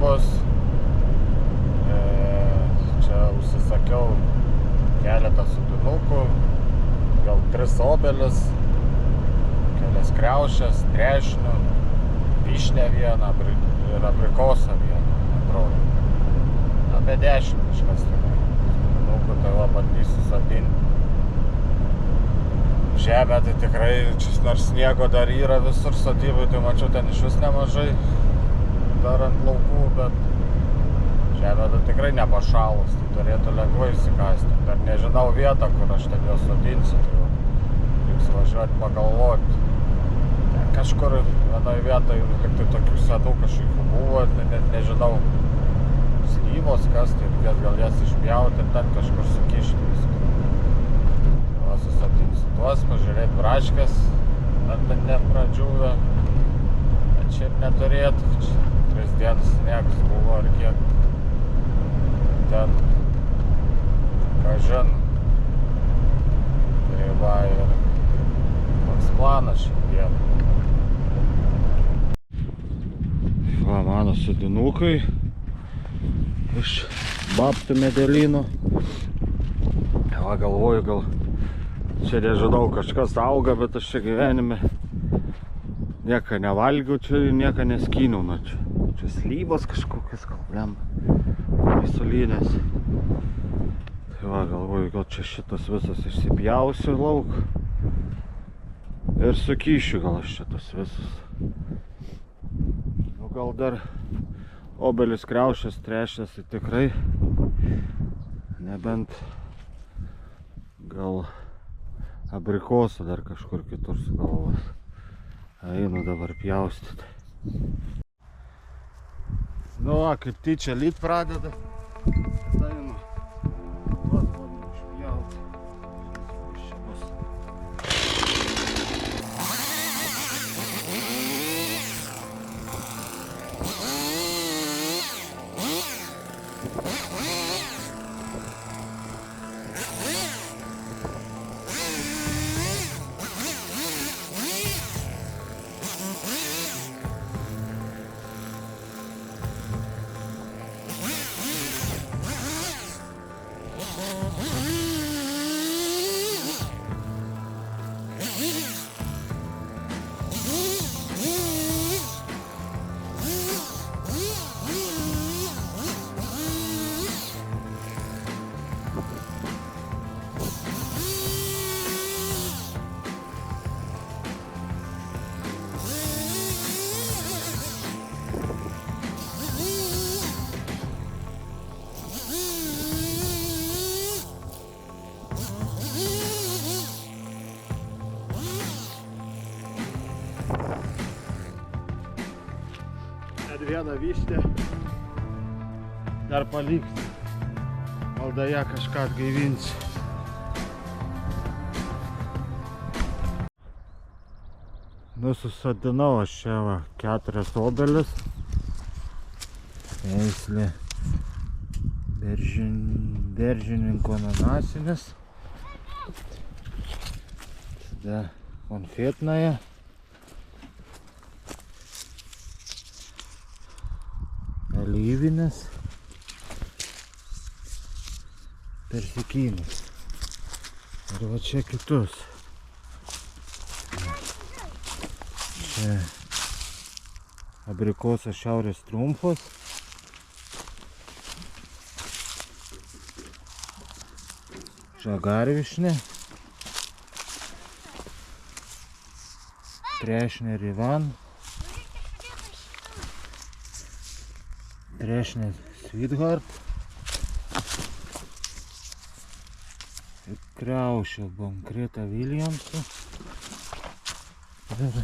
bus. Čia užsisakiau keletą sodinukų, gal 3 obelis, kelias kriaušes, trešnių, vyšnę vieną ir abrikosą vieną, atrodo. Apie 10 kažkas tenai. Sodinukų tai va bandysiu sodinti. Žemė tai tikrai, nors sniego dar yra visur sodybai, tai mačiau ten iš vis nemažai dar ant laukų, bet žemė tai tikrai nepašalus, tai turėtų lengvai įsikasti. Dar nežinau vietą, kur aš ten juos sodinsiu, tai reiks važiuoti pagalvoti. Ten kažkur vienoj vietoj liktai tokių senų kažkokių buvo, tai net nežinau, slyvos kas, tai reikės gal jas išpjauti ir ten kažkur sukišti viską. Susodinsiu tuos, pažiūrėti braškės, ar ten nepradžiūvę, bet šiaip neturėtų, 3 dienas sniegs buvo ar kiek, ten kažin, tai va ir toks planas šiandien. Va mano sodinukai iš babtų medelyno, va galvoju gal čia nežinau, kažkas auga, bet aš čia gyvenime nieką nevalgiau, čia nieką neskyniau. Čia slyvos kažkokios, gal blemba, visulinės. Tai va, galvoju, gal čia šitas visas išsipjausiu lauk ir sukyšiu gal aš šitas visus. Nu, gal dar obelis, kriaušės, trešės, tai tikrai, nebent gal abrikosą dar kažkur kitur sugalvos. Einu dabar pjaustyti. Nu va, kaip tyčia lyt pradeda. Einu tuos bandau išpjauti. Šis čia bus. Vieną vyštę dar palikti, maldoje kažką atgaivinsiu. Nu, susodinau aš čia va 4 obelis, veislė beržininko ananasinis, tada konfetnąją, alyvinės, persikynas ir va čia kitus. Čia abrikosas šiaurės trumpas, žagarvišnė, trešnė Rivan, trešnė Sweetheart ir kriaušė Bonkreta Williamsų ir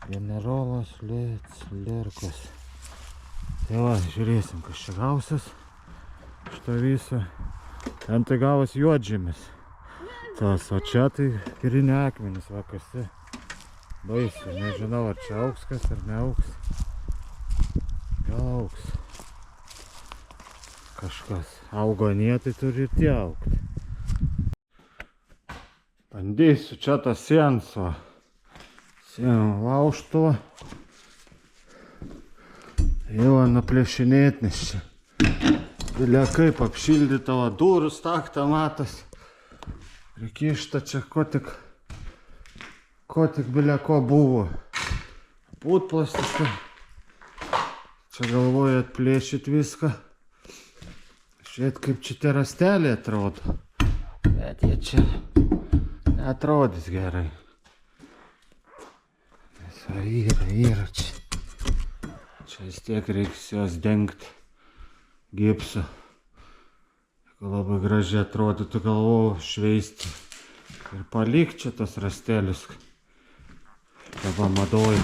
generolas Lirkos. Tai va, žiūrėsim, kas čia gausis šito viso. Ten tai gavos juodžemis. Tas, o čia tai grine akmenis, va kasi baisiai. Nežinau, ar čia auks kas ar neauks. Auks. Kažkas augonie, tai turi ir tie augti. Bandysiu čia tą sienų laužtuvą. Jau nuplėšinėt, nes čia bilia kaip apšildyta, o durų staktą matas. Prikišta čia ko tik bilia ko buvo. Putplastis tai. Čia galvoju atplėšit viską. Žiūrėt, kaip čia tie rasteliai atrodo. Bet jie čia neatrodys gerai. Nes yra čia. Čia vis tiek reiks jos dengt gipsu. Jeigu labai gražiai atrodytų, galvoju šveisti. Ir palik čia tos rastelius. Dabar madoju.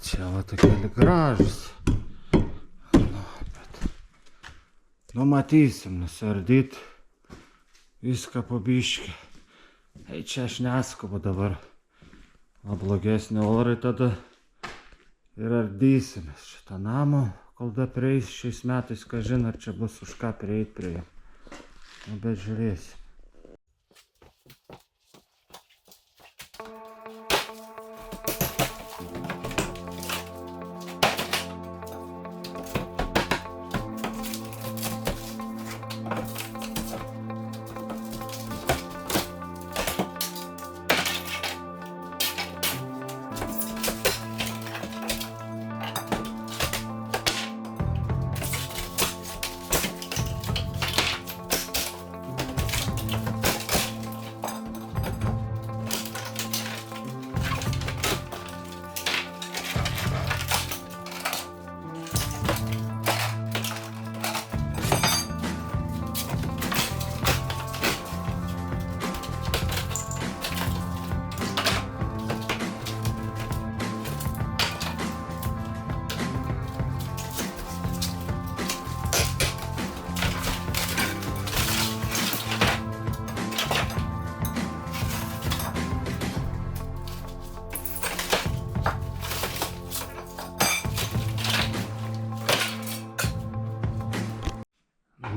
Čia va tokie gražus. Nu matysim, nusardyt viską po biškį. Ei, čia aš neskubu dabar. O blogesnį orai tada ir ardysimės šitą namą, kol da prieis šiais metais, kažin ar čia bus už ką prieit prie jo. Nu, bet žiūrėsim.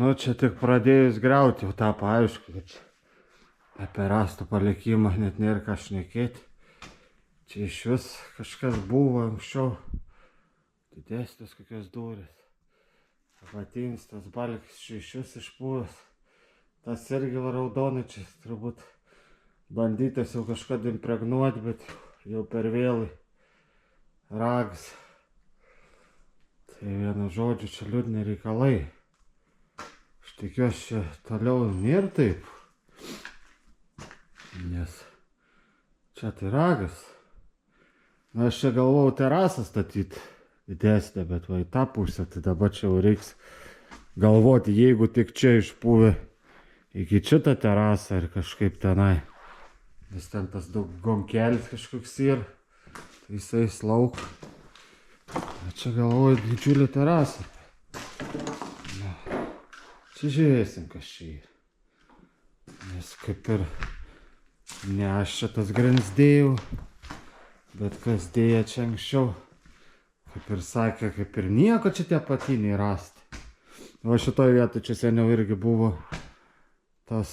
Nu, čia tik pradėjus griauti, jau tapo aišku, kad čia apie rąstų palikimą net nėra ką šnekėti. Čia iš vis kažkas buvo anksčiau, didesnės kokios durys. Apatinis tas balkis čia iš vis išpūvęs. Tas irgi va raudonai, čia turbūt bandytas jau kažkada impregnuoti, bet jau per vėlai ragas. Tai vienu žodžiu, čia liūdni reikalai. Tikiuosi, čia toliau nėra taip, nes čia tai ragas. Na, aš čia galvojau terasą statyti didesnę, bet va į tą pusę, tai dabar čia jau reiks galvoti, jeigu tik čia išpūvė iki šitą terasą ir kažkaip tenai. Nes ten tas daug gonkelis kažkoks yra, tai jisai lauk. Čia galvoju didžiulį terasą. Čia žiūrėsim, kas čia yra. Nes kaip ir ne aš čia tas grins dėjau, bet kas dėja čia anksčiau. Kaip ir sakė, kaip ir nieko čia tie apatiniai rasti. O šitoj vietoj čia seniau irgi buvo tas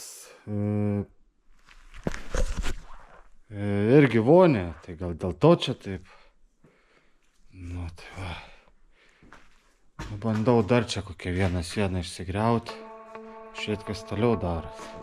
irgi vonė, tai gal dėl to čia taip. Nu, tai va. Bandau dar čia kokią vieną sieną išsigriauti. Žiūrėt, kas toliau darosi.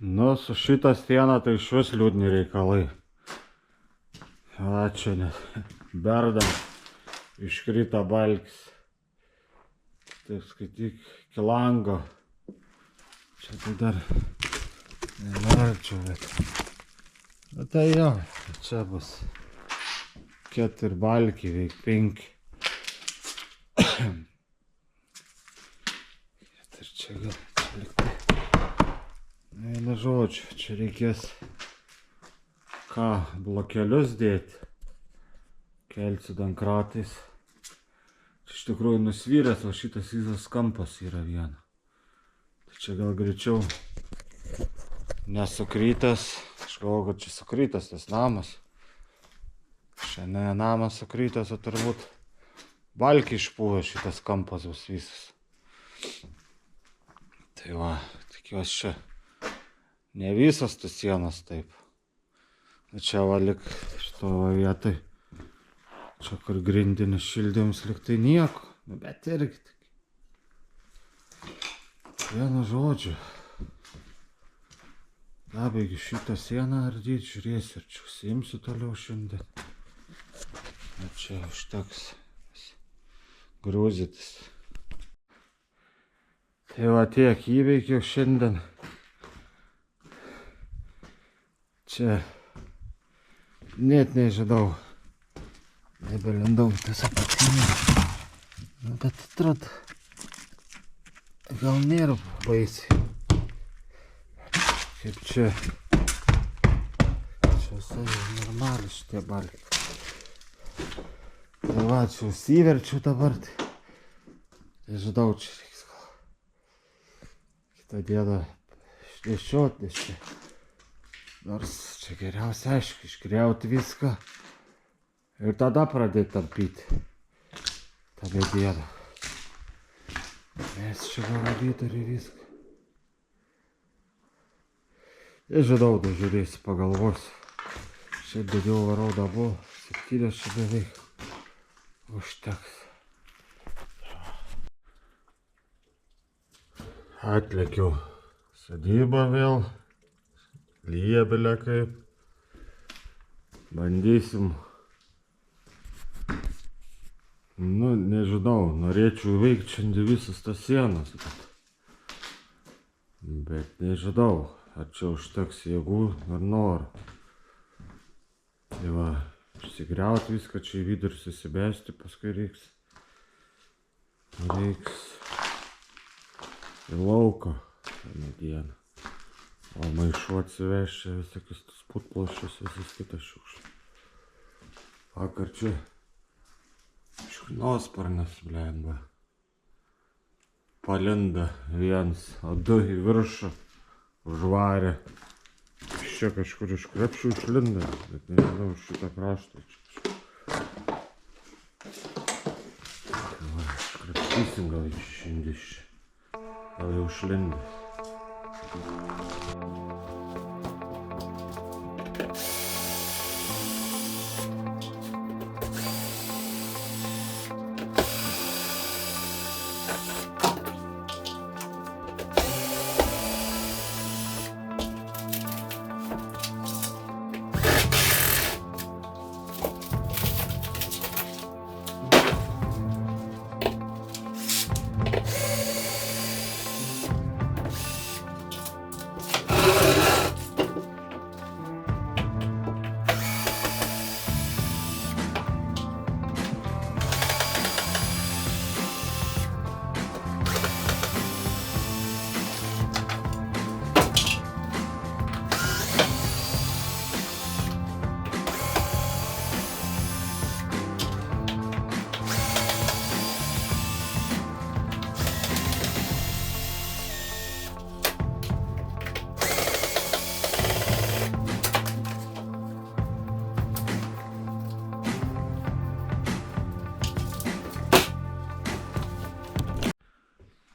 Nu, su šitą sieną tai išvis liūdni reikalai. Ačiū, nes berdam iškrita balkis. Taip skaityk, iki lango. Čia tai dar nenorčiau, bet tai jo, čia bus 4 balkiai, veik 5. Ir čia gal liktai. Vienu žodžiu, čia reikės blokelius dėti. Kelsiu dankratais. Čia iš tikrųjų nusvyręs, o šitas visas kampas yra viena. Tai čia gal greičiau nesukrytas. Aš galvoju, kad čia sukrytas tas namas. Šiandien namas sukrytas, o turbūt balkiai išpūvė šitas kampas bus visas. Tai va, tikiuosi čia ne visas tos sienos taip. Bet čia va lik šito vietoj. Čia kur grindinis šildymas liktai nieko. Bet irgi tik. Vienu žodžiu. Dabaigiu šitą sieną ardyti, žiūrėsiu, ar čia užsiimsiu toliau šiandien. Bet čia užteks grūzytis. Tai va tiek įveikiau šiandien. Čia net nežinau. Nebelindau tas apatinį. Bet atrodo, gal nėra baisiai. Kaip čia. Čia visai normaliai šitie balkiai. Tai va, čia užsiverčiu dabar. Nežinau, čia reiks gal. Kitą dieną išnešiot, nes čia. Nors čia geriausia, aišku, išgriauti viską. Ir tada pradėti tampyti. Ta mediena. Mes čia gal įtari viską. Nežinau, dažiūrėsiu, pagalvosiu. Šiandien jau varau namo, 7 čia beveik. Užteks. Atlėkiau sodybą vėl. Lyja belia kaip. Bandysim. Nu, nežinau, norėčiau veikti šiandien visas tas sienas. Bet nežinau, ar čia užteks jėgų ar noro. Tai va, išsigriauti viską, čia į vidurį susibesti, paskui reiks į lauką medieną. O maišu atsiveščia visokius tus putploščius, visus kitas šiukšlius. Vakar čia šiknosparnis, blemba. Palinda vienas, o 2 į viršų užvarė. Iš čia kažkur iš krepšių išlinda, bet nežinau, iš šitą kraštą. Iškrapštysim gal išindys čia. Gal jau išlindęs.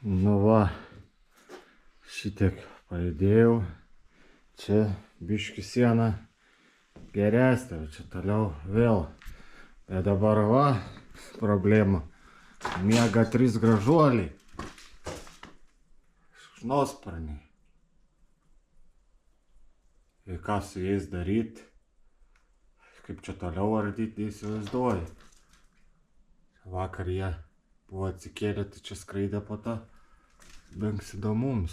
Nu va, šitiek pajudėjau. Čia biški siena geresnė, čia toliau vėl. Bet dabar va, problema. Miega 3 gražuoliai. Šiknosparniai. Ir ką su jais daryti? Kaip čia toliau ardyti, neįsivaizduoju. Vakar jie buvo atsikėlę, tai čia skraidė po tą. Bengsido mums.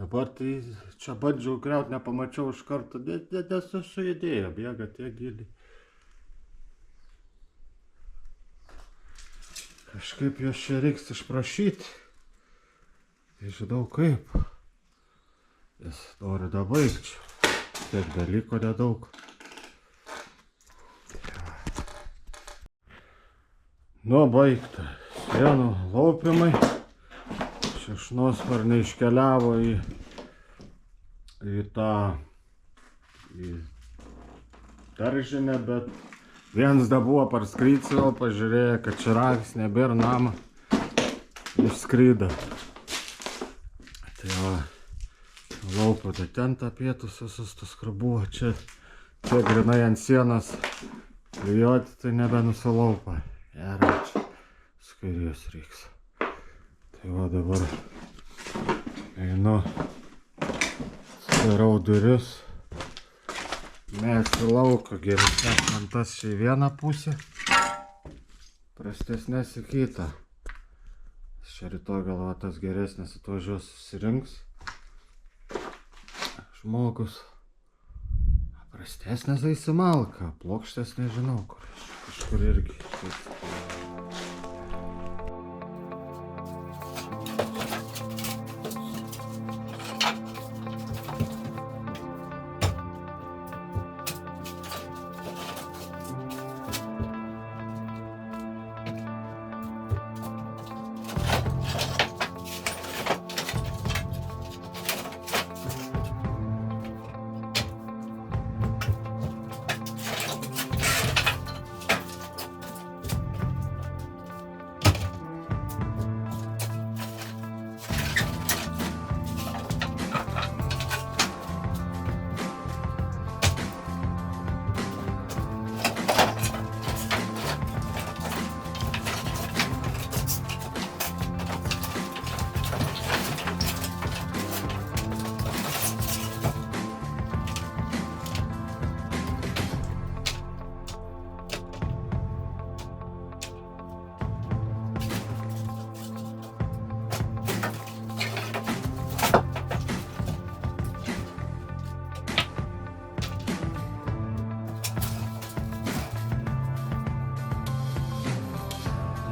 Dabar tai čia bandžiau griaut, nepamačiau iš karto, nesujudėjo, bėga tiek giliai. Kažkaip jos čia reiks išprašyti. Tai žinau kaip. Jis nori dabaigčiau. Tiek dalyko nedaug. Nu, baigta. Sienų laupimai. Šikšnosparniai iškeliavo į daržinę, bet vienas da buvo parskrycėjo, pažiūrėjo, kad čia ragis nebėra namą, išskrydo. Tai va, laupo, tai ten tą pietus visus tas, kur buvo, čia grinai ant sienos klijuoti, tai nebenusilaupa. Ir čia skairijos reiks. Tai va dabar einu, darau duris, mėgstu lauką, geresnės lentas čia į vieną pusę, prastesnės į kitą. Čia rytoj gal tas geresnės atvažiuos susirinks žmogus, prastesnės įsimalka, plokštės nežinau kur, kažkur irgi.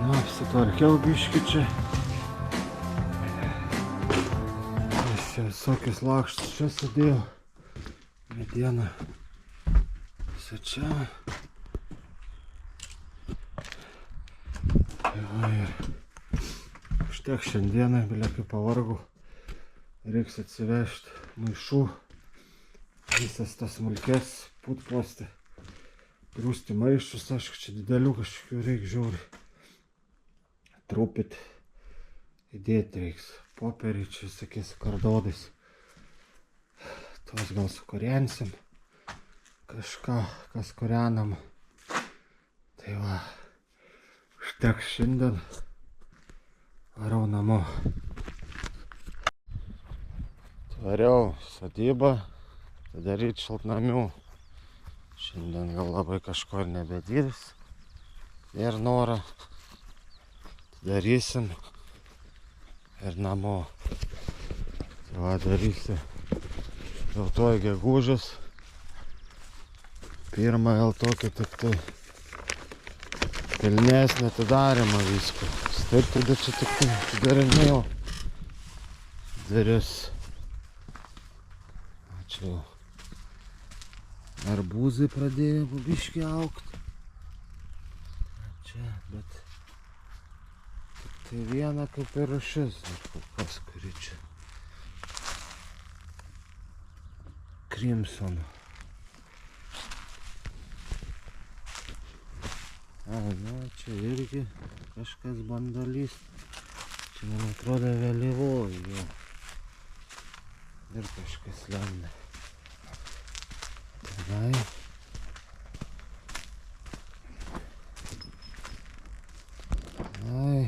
Apsitvarkiau biškį čia. Visokius lakštus čia sudėjau. Mediena. Visą čia. Ir užtek šiandieną, belia kaip pavargau. Reiks atsivežti maišų. Visas tas smulkės putpostį. Grūsti maišus, aišku, čia didelių kažkokių reik žiūri. Trupit įdėti reiks. Popierį čia visokiais kardodais. Tuos gal sukūrensim. Kažką, kas kūrenam. Tai va, užteks šiandien. Varau namo. Tvariau sodybą, padaryti šiltnamių. Šiandien gal labai kažko ir nebedirbs. Ir norą. Darysim ir namo. Tai va, darysiu jau toj gegužės. Pirmą gal tokį tik tai pilnesnį atidarymą visko. Taip tada čia tik tai atidarinėjau duris. Čia jau arbūzai pradėjo biškį augti. Čia, bet tai viena kaip ir rūšis, kas kuri čia. Crimson. Na, čia irgi kažkas bando lyst. Čia man atrodo vėlyvoji jau. Ir kažkas lenda. Tenai. Ai.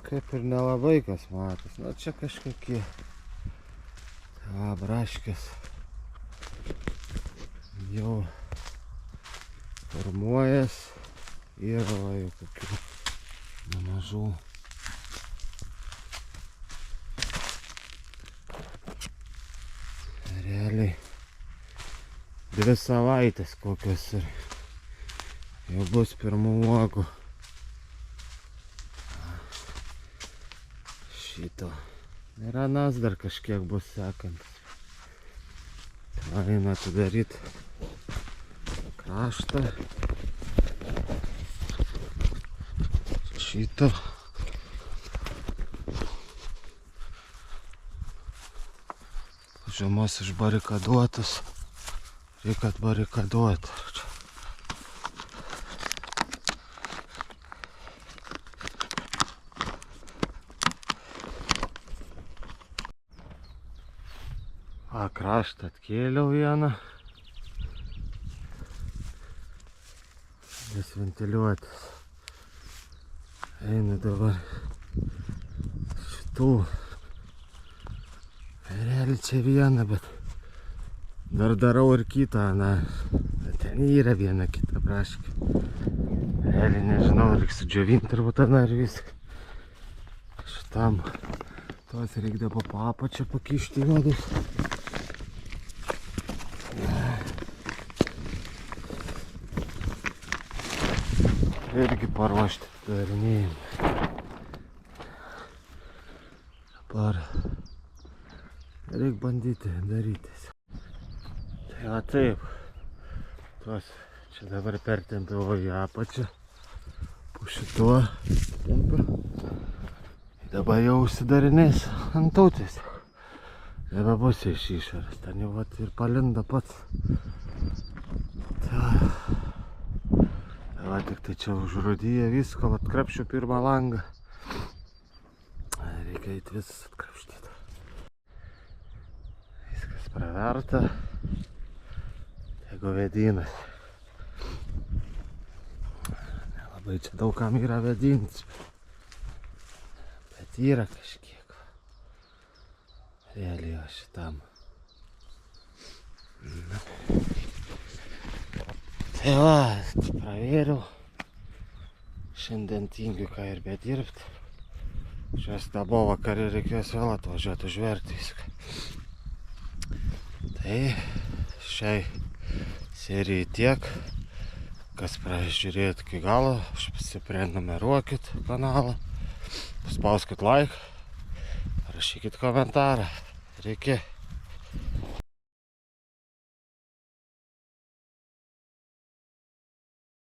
Kaip ir nelabai kas matos. Na, čia kažkokie braškės jau formuojas. Yra jau tokių nemažų. 2 savaitės kokios ir jau bus pirmų uogų. Šito. Ir anas dar kažkiek bus sekantis. Eina atidaryti kraštą. Šito. Žiemos išbarikaduotas. Reikia atbarikaduoti. Kraštą atkėliau vieną. Vis ventiliuotis. Einu dabar šitų. Realiai čia vieną, bet dar darau ir kitą, na. Ten yra viena kita braškė. Realiai nežinau, reikia sudžiovinti turbūt ten ar viską. Šitam tos reikdavo po apačią pakišti juodus. Irgi paruošti darinėjimą. Dabar reikia bandyti darytis. Tai va taip. Tuos čia dabar pertempiau į apačią. Po šituo tempiu. Dabar jau užsidarinės ant tautės. Nebebus iš išorės. Ten jau vat ir palinda pats. Va, tik tai čia užrūdyja viską, atkrapščiu pirmą langą. Reikia eiti visas atkrapštyti. Viskas praverta. Jeigu vėdynas. Nelabai čia daugam yra vėdynis. Bet yra kažkiek. Realiai va šitam. Tai va, pravėriau. Šiandien tingiu ką ir bedirbti. Šios dabo vakarį reikės vėl atvažiuoti užverti viską. Tai šiai serijai tiek. Kas pražiūrėjot iki galo, prenumeruokit kanalą. Paspauskit like. Rašykit komentarą. Reikia.